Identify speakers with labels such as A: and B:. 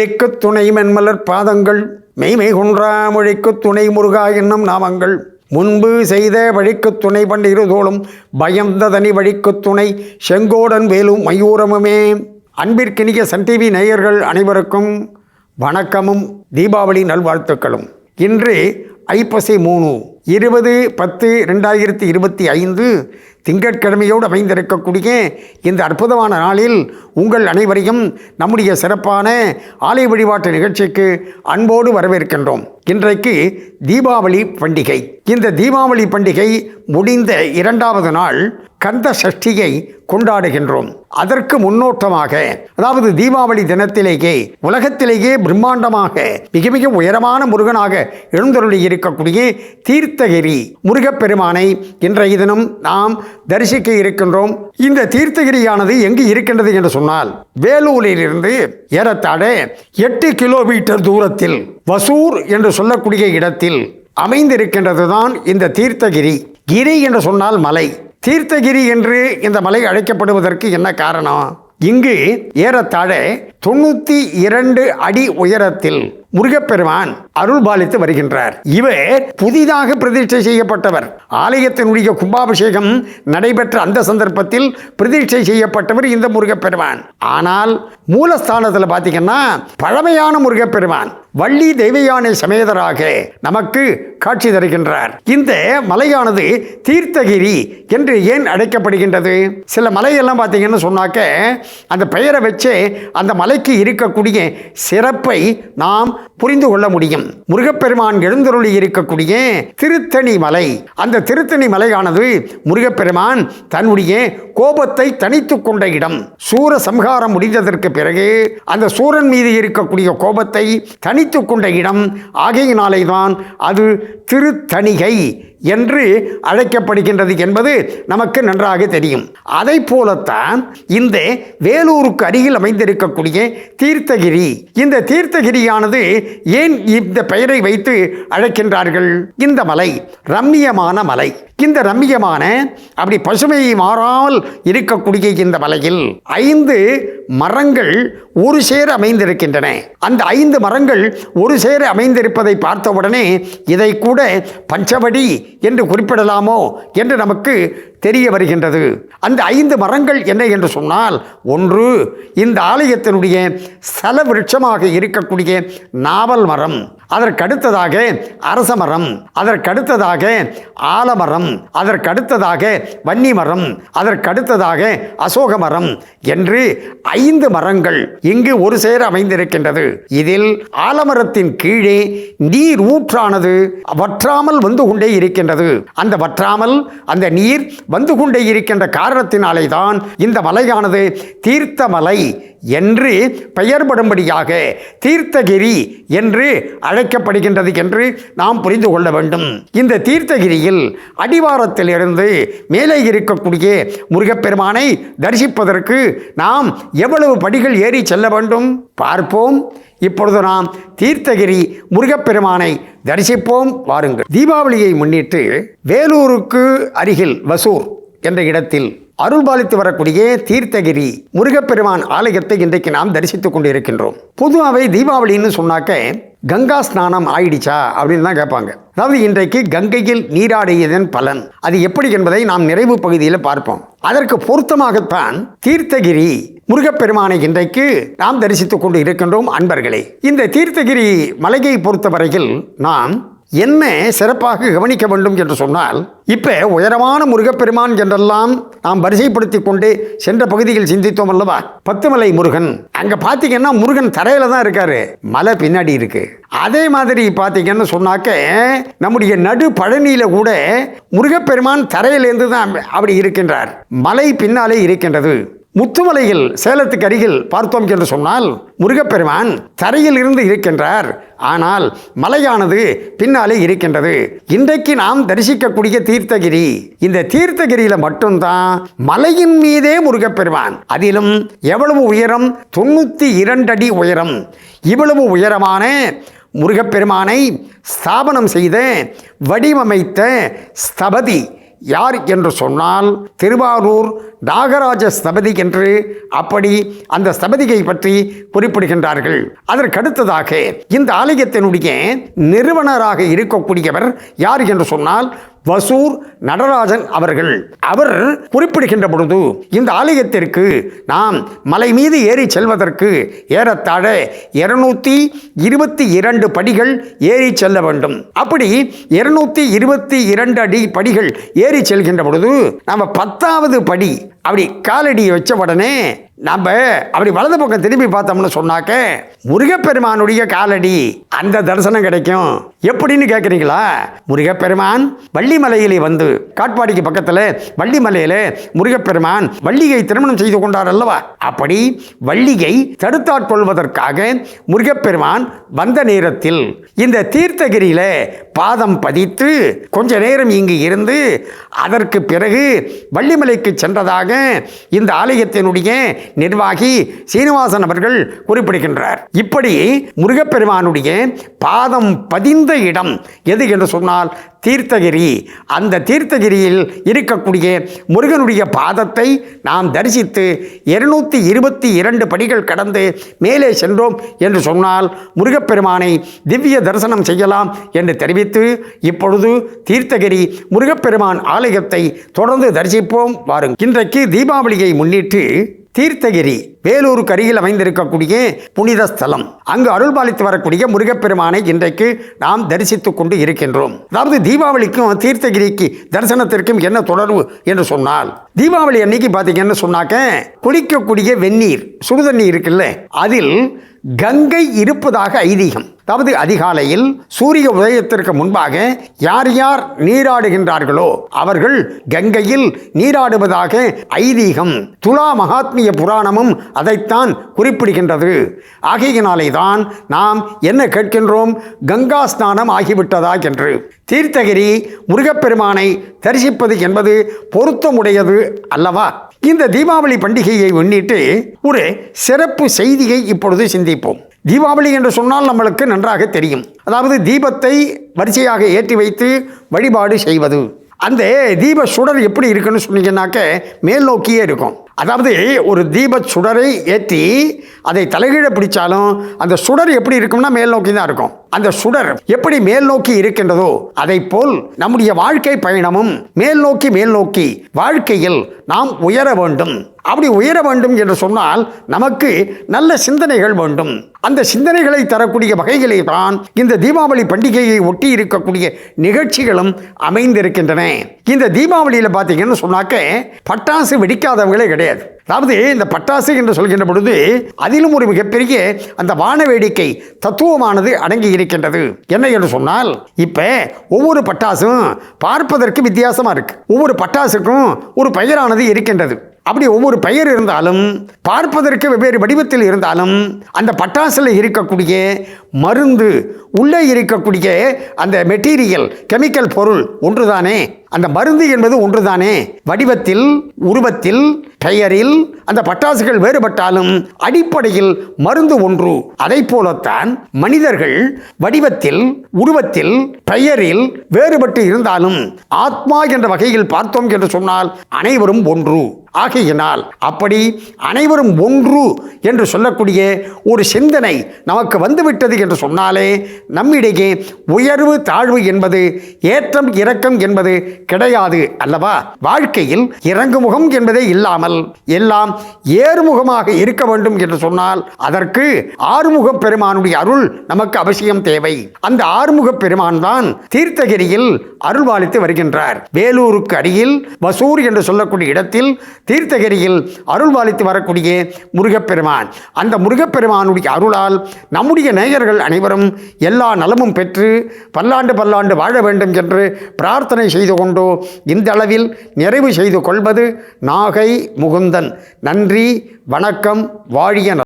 A: துணை மென்மலர் பாதங்கள் மெய்மை குன்றா மொழிக்கு துணை முருகா என்னும் நாமங்கள் முன்பு செய்த வழிக்கு துணை பண்டிருதோளும் பயந்த தனி வழிக்கு துணை செங்கோடன் வேலும் மயூரமுமே. அன்பிற்கினிய சன் டிவி நேயர்கள் அனைவருக்கும் வணக்கமும் தீபாவளி நல்வாழ்த்துக்களும். இன்று ஐப்பசி 3 20/10/2025 திங்கட்கிழமையோடு அமைந்திருக்கக்கூடிய இந்த அற்புதமான நாளில் உங்கள் அனைவரையும் நம்முடைய சிறப்பான ஆலய வழிபாட்டு நிகழ்ச்சிக்கு அன்போடு வரவேற்கின்றோம். இன்றைக்கு தீபாவளி பண்டிகை. இந்த தீபாவளி பண்டிகை முடிந்த 2வது நாள் கந்த சஷ்டியை கொண்டாடுகின்றோம். அதற்கு முன்னோட்டமாக, அதாவது தீபாவளி தினத்திலேயே உலகத்திலேயே பிரம்மாண்டமாக மிக மிக உயரமான முருகனாக எழுந்தருளி இருக்கக்கூடிய தீர்த்தகிரி முருகப்பெருமானை இன்றைய தினம் நாம் தரிசிக்க இருக்கின்றோம். இந்த தீர்த்தகிரியானது எங்கு இருக்கின்றது என்று சொன்னால், வேலூரிலிருந்து ஏறத்தாழ 8 கிலோமீட்டர் தூரத்தில் வசூர் என்று சொல்லக்கூடிய இடத்தில் அமைந்திருக்கின்றதுதான் இந்த தீர்த்தகிரி. கிரி என்று சொன்னால் மலை. தீர்த்தகிரி என்று இந்த மலை அழைக்கப்படுவதற்கு என்ன காரணம்? இங்கு ஏறத்தாழ 92 அடி உயரத்தில் முருகப்பெருமான் அருள் பாலித்து வருகின்றார். இவர் புதிதாக பிரதிஷ்டை செய்யப்பட்டவர். ஆலயத்தினுடைய கும்பாபிஷேகம் நடைபெற்ற அந்த சந்தர்ப்பத்தில் பிரதிஷ்டை செய்யப்பட்டவர் இந்த முருகப்பெருமான். ஆனால் மூலஸ்தானத்தில் பார்த்தீங்கன்னா பழமையான முருகப்பெருமான் வள்ளி தெய்வயானை சமேதராக நமக்கு காட்சி தருகின்றார். இந்த மலையானது தீர்த்தகிரி என்று ஏன் அழைக்கப்படுகின்றது? சில மலையெல்லாம் பார்த்தீங்கன்னு சொன்னாக்க அந்த பெயரை வச்சு அந்த மலைக்கு இருக்கக்கூடிய சிறப்பை நாம் புரிந்து கொள்ள முடியும். முருகப்பெருமான் எழுந்தருளி இருக்கக்கூடிய திருத்தணி மலை, அந்த திருத்தணி மலையானது முருகப்பெருமான் தன்னுடைய கோபத்தை தனித்து கொண்ட இடம். சூர சம்ஹாரம் முடிந்ததற்கு பிறகு அந்த சூரன் மீது இருக்கக்கூடிய கோபத்தை தனித்து கொண்ட இடம். ஆகையினாலே தான் அது திருத்தணிகை என்று அழைக்கப்படுகின்றது என்பது நமக்கு நன்றாக தெரியும். அதை போலத்தான் இந்த வேலூருக்கு அருகில் அமைந்திருக்கக்கூடிய தீர்த்தகிரி, இந்த தீர்த்தகிரியானது ஏன் இந்த பெயரை வைத்து அழைக்கின்றார்கள்? இந்த மலை ரம்மியமான மலை. இந்த ரம்மியமான அப்படி பசுமை மாறாமல் இருக்கக்கூடிய இந்த மலையில் 5 மரங்கள் ஒரு சேர அமைந்திருக்கின்றன. அந்த 5 மரங்கள் ஒரு சேர அமைந்திருப்பதை பார்த்தவுடனே இதை கூட பஞ்சவடி என்று குறிப்பிடலாமோ என்று நமக்கு தெரிய வருகின்றது. அந்த 5 மரங்கள் என்ன என்று சொன்னால், ஒன்று இந்த ஆலயத்தினுடைய ஸ்தல விருட்சமாக இருக்கக்கூடிய நாவல் மரம், அதற்கடுத்ததாக அரச மரம், அதற்கடுத்ததாக ஆலமரம், அதற்கடுத்ததாக வன்னி மரம், அதற்கடுத்ததாக அசோக மரம் என்று 5 மரங்கள் இங்கு ஒரு சேர அமைந்திருக்கின்றது. இதில் ஆலமரத்தின் கீழே நீர் ஊற்றானது வற்றாமல் வந்து கொண்டே இருக்கின்றது. அந்த வற்றாமல் அந்த நீர் வந்து கொண்டே இருக்கின்ற காரணத்தினாலே தான் இந்த மலையானது தீர்த்தமலை என்று பெயர்படும்படியாக தீர்த்தகிரி என்று அழைக்கப்படுகின்றது என்று நாம் புரிந்து கொள்ள வேண்டும். இந்த தீர்த்தகிரியில் அடிவாரத்திலிருந்து மேலே இருக்கக்கூடிய முருகப்பெருமானை தரிசிப்பதற்கு நாம் எவ்வளவு படிகள் ஏறி செல்ல வேண்டும் பார்ப்போம். இப்பொழுது நாம் தீர்த்தகிரி முருகப்பெருமானை தரிசிப்போம், வாருங்கள். தீபாவளியை முன்னிட்டு வேலூருக்கு அருகில் வசூர் என்ற இடத்தில் அருள்பாலித்து வரக்கூடிய தீர்த்தகிரி முருகப்பெருமான் ஆலயத்தை இன்றைக்கு நாம் தரிசித்துக் கொண்டிருக்கின்றோம். பொதுவாகவே தீபாவளின்னு சொன்னாக்க கங்கா ஸ்நானம் ஆயிடுச்சா அப்படின்னு தான் கேட்பாங்க. அதாவது இன்றைக்கு கங்கையில் நீராடியதன் பலன் அது எப்படி என்பதை நாம் நிறைவு பகுதியில் பார்ப்போம். அதற்கு பொருத்தமாகத்தான் தீர்த்தகிரி முருகப்பெருமானை இன்றைக்கு நாம் தரிசித்துக் கொண்டு இருக்கின்றோம். அன்பர்களே, இந்த தீர்த்தகிரி மலையை பொறுத்தவரையில் நாம் என்ன சிறப்பாக கவனிக்க வேண்டும் என்று சொன்னால், இப்போ உயரமான முருகப்பெருமான் என்றெல்லாம் நாம் வரிசைப்படுத்தி கொண்டு சென்ற பகுதியில் சிந்தித்தோம் அல்லவா? 10 மலை முருகன். அங்கே பார்த்தீங்கன்னா முருகன் தரையில தான் இருக்காரு, மலை பின்னாடி இருக்கு. அதே மாதிரி பார்த்தீங்கன்னு சொன்னாக்க நம்முடைய நடு பழனியில கூட முருகப்பெருமான் தரையிலேருந்து தான் அப்படி இருக்கின்றார், மலை பின்னாலே இருக்கின்றது. முத்துமலையில் சேலத்துக்கு அருகில் பார்த்தோம் என்று சொன்னால் முருகப்பெருமான் தரையில் இருந்து இருக்கின்றார், ஆனால் மலையானது பின்னாலே இருக்கின்றது. இன்றைக்கு நாம் தரிசிக்கக்கூடிய தீர்த்தகிரி, இந்த தீர்த்தகிரியில மட்டும்தான் மலையின் மீதே முருகப்பெருமான். அதிலும் எவ்வளவு உயரம்? 92 அடி உயரம். இவ்வளவு உயரமான முருகப்பெருமானை ஸ்தாபனம் செய்த வடிவமைத்த ஸ்தபதி யார் என்று சொன்னால் திருவாரூர் நாகராஜ ஸ்தபதி என்று அப்படி அந்த ஸ்தபதியை பற்றி குறிப்பிடுகின்றார்கள். அதற்கடுத்ததாக இந்த ஆலயத்தினுடைய நிறுவனராக இருக்கக்கூடியவர் யார் என்று சொன்னால் வசூர் நடராஜன் அவர்கள். அவர் குறிப்பிடுகின்ற பொழுது இந்த ஆலயத்திற்கு நாம் மலை மீது ஏறி செல்வதற்கு ஏறத்தாழ 222 படிகள் ஏறி செல்ல வேண்டும். அப்படி 222 அடி படிகள் ஏறி செல்கின்ற பொழுது நம்ம 10வது படி அப்படி காலடியை வச்ச உடனே நம்ம அப்படி வலது பக்கம் திரும்பி பார்த்தோம்னு சொன்னாக்க முருகப்பெருமானுடைய காலடி அந்த தரிசனம் கிடைக்கும். எப்படின்னு கேட்குறீங்களா? முருகப்பெருமான் வள்ளிமலையிலே வந்து காட்பாடிக்கு பக்கத்தில் வள்ளிமலையில முருகப்பெருமான் வள்ளியை திருமணம் செய்து கொண்டார் அல்லவா? அப்படி வள்ளியை தடுத்தாட்கொள்வதற்காக முருகப்பெருமான் வந்த நேரத்தில் இந்த தீர்த்தகிரியில பாதம் பதித்து கொஞ்ச நேரம் இங்கு இருந்து அதற்கு பிறகு வள்ளிமலைக்கு சென்றதாக இந்த ஆலயத்தினுடைய நிர்வாகி சீனிவாசன் அவர்கள் குறிப்பிடுகின்றார். இப்படி முருகப்பெருமானுடைய பாதம் பதிந்த இடம் எது என்று சொன்னால் தீர்த்தகிரி. அந்த தீர்த்தகிரியில் இருக்கக்கூடிய முருகனுடைய பாதத்தை நாம் தரிசித்து 222 படிகள் கடந்து மேலே சென்றோம் என்று சொன்னால் முருகப்பெருமானை திவ்ய தரிசனம் செய்யலாம் என்று தெரிவித்து இப்பொழுது தீர்த்தகிரி முருகப்பெருமான் ஆலயத்தை தொடர்ந்து தரிசிப்போம் வாருங்கள். இன்றைக்கு தீபாவளியை முன்னிட்டு தீர்த்தகிரி வேலூருக்கு அருகில் அமைந்திருக்கக்கூடிய புனித ஸ்தலம், அங்கு அருள்பாலித்து வரக்கூடிய முருகப்பெருமானை இன்றைக்கு நாம் தரிசித்துக் கொண்டு இருக்கின்றோம். அதாவது தீபாவளிக்கும் தீர்த்தகிரிக்கு தரிசனத்திற்கும் என்ன தொடர்பு என்று சொன்னால், தீபாவளி அன்னைக்கு பார்த்தீங்கன்னு சொன்னாக்க குளிக்கக்கூடிய வெந்நீர் சுடுதண்ணீர் இருக்குல்ல, அதில் கங்கை இருப்பதாக ஐதீகம். அதாவது அதிகாலையில் சூரிய உதயத்திற்கு முன்பாக யார் யார் நீராடுகின்றார்களோ அவர்கள் கங்கையில் நீராடுவதாக ஐதீகம். துலா மகாத்மிய புராணமும் அதைத்தான் குறிப்பிடுகின்றது. ஆகையினாலே தான் நாம் என்ன கேட்கின்றோம், கங்கா ஸ்நானம் ஆகிவிட்டதா என்று. தீர்த்தகிரி முருகப்பெருமானை தரிசிப்பது என்பது பொருத்தமுடையது அல்லவா? இந்த தீபாவளி பண்டிகையை முன்னிட்டு ஒரு சிறப்பு செய்தியை இப்பொழுது சிந்திப்போம். தீபாவளி என்று சொன்னால் நம்மளுக்கு நன்றாக தெரியும். அதாவது தீபத்தை வரிசையாக ஏற்றி வைத்து வழிபாடு செய்வது. அந்த தீப சுடர் எப்படி இருக்குன்னு சொன்னீங்கன்னாக்க மேல் நோக்கியே இருக்கும். அதாவது ஒரு தீப சுடரை ஏற்றி அதை தலைகீழ பிடிச்சாலும் அந்த சுடர் எப்படி இருக்கும்னா மேல் நோக்கி தான் இருக்கும். அந்த சுடர் எப்படி மேல் நோக்கி இருக்கின்றதோ அதை போல் நம்முடைய வாழ்க்கை பயணமும் மேல் நோக்கி வாழ்க்கையில் நாம் உயர வேண்டும். அப்படி உயர வேண்டும் என்று சொன்னால் நமக்கு நல்ல சிந்தனைகள் வேண்டும். அந்த சிந்தனைகளை தரக்கூடிய வகையிலே தான் இந்த தீபாவளி பண்டிகையை ஒட்டி இருக்கக்கூடிய நிகழ்ச்சிகளும் அமைந்திருக்கின்றன. இந்த தீபாவளியில் பார்த்தீங்கன்னு சொன்னாக்க பட்டாசு வெடிக்காதவங்களே கிடையாது. அதாவது இந்த பட்டாசு என்று சொல்கின்ற பொழுது அதிலும் ஒரு மிகப்பெரிய அந்த வான வேடிக்கை தத்துவமானது அடங்கி இருக்கின்றது. என்ன என்று சொன்னால், இப்ப ஒவ்வொரு பட்டாசும் பார்ப்பதற்கு வித்தியாசமா இருக்கு. ஒவ்வொரு பட்டாசுக்கும் ஒரு பெயரானது இருக்கின்றது. அப்படி ஒவ்வொரு பெயர் இருந்தாலும் பார்ப்பதற்கு வெவ்வேறு வடிவத்தில் இருந்தாலும் அந்த பட்டாசில் இருக்கக்கூடிய மருந்து உள்ளே இருக்கக்கூடிய அந்த மெட்டீரியல் கெமிக்கல் பொருள் ஒன்றுதானே. அந்த மருந்து என்பது ஒன்றுதானே. வடிவத்தில் உருவத்தில் பெயரில் அந்த பட்டாசுகள் வேறுபட்டாலும் அடிப்படையில் மருந்து ஒன்று. அதை போலத்தான் மனிதர்கள் வடிவத்தில் உருவத்தில் பெயரில் வேறுபட்டு இருந்தாலும் ஆத்மா என்ற வகையில் பார்த்தோம் என்று சொன்னால் அனைவரும் ஒன்று. ஆகையினால் அப்படி அனைவரும் ஒன்று என்று சொல்லக்கூடிய ஒரு சிந்தனை நமக்கு வந்துவிட்டது என்று சொன்னாலே நம்மிடையே உயர்வு தாழ்வு என்பது ஏற்றம் இறக்கம் என்பது கிடையாது அல்லவா? வாழ்க்கையில் இறங்குமுகம் என்பதே இல்லாமல் எல்லாம் ஏறுமுகமாக இருக்க வேண்டும் என்று சொன்னால் அதற்கு ஆறுமுக பெருமானுடைய அருள் நமக்கு அவசியம் தேவை. அந்த ஆறுமுக பெருமான் தான் தீர்த்தகிரியில் அருள்பாலித்து வருகின்றார். வேலூருக்கு அருகில் வசூர் என்று சொல்லக்கூடிய இடத்தில் தீர்த்தகிரியில் அருள்பாலித்து வரக்கூடிய முருகப்பெருமான். அந்த முருகப்பெருமானுடைய அருளால் நம்முடைய நேயர்கள் அனைவரும் எல்லா நலமும் பெற்று பல்லாண்டு வாழ வேண்டும் என்று பிரார்த்தனை செய்து கொண்டோ இந்த அளவில் நிறைவு செய்து கொள்வது நாகை முகுந்தன். நன்றி, வணக்கம், வாழிய.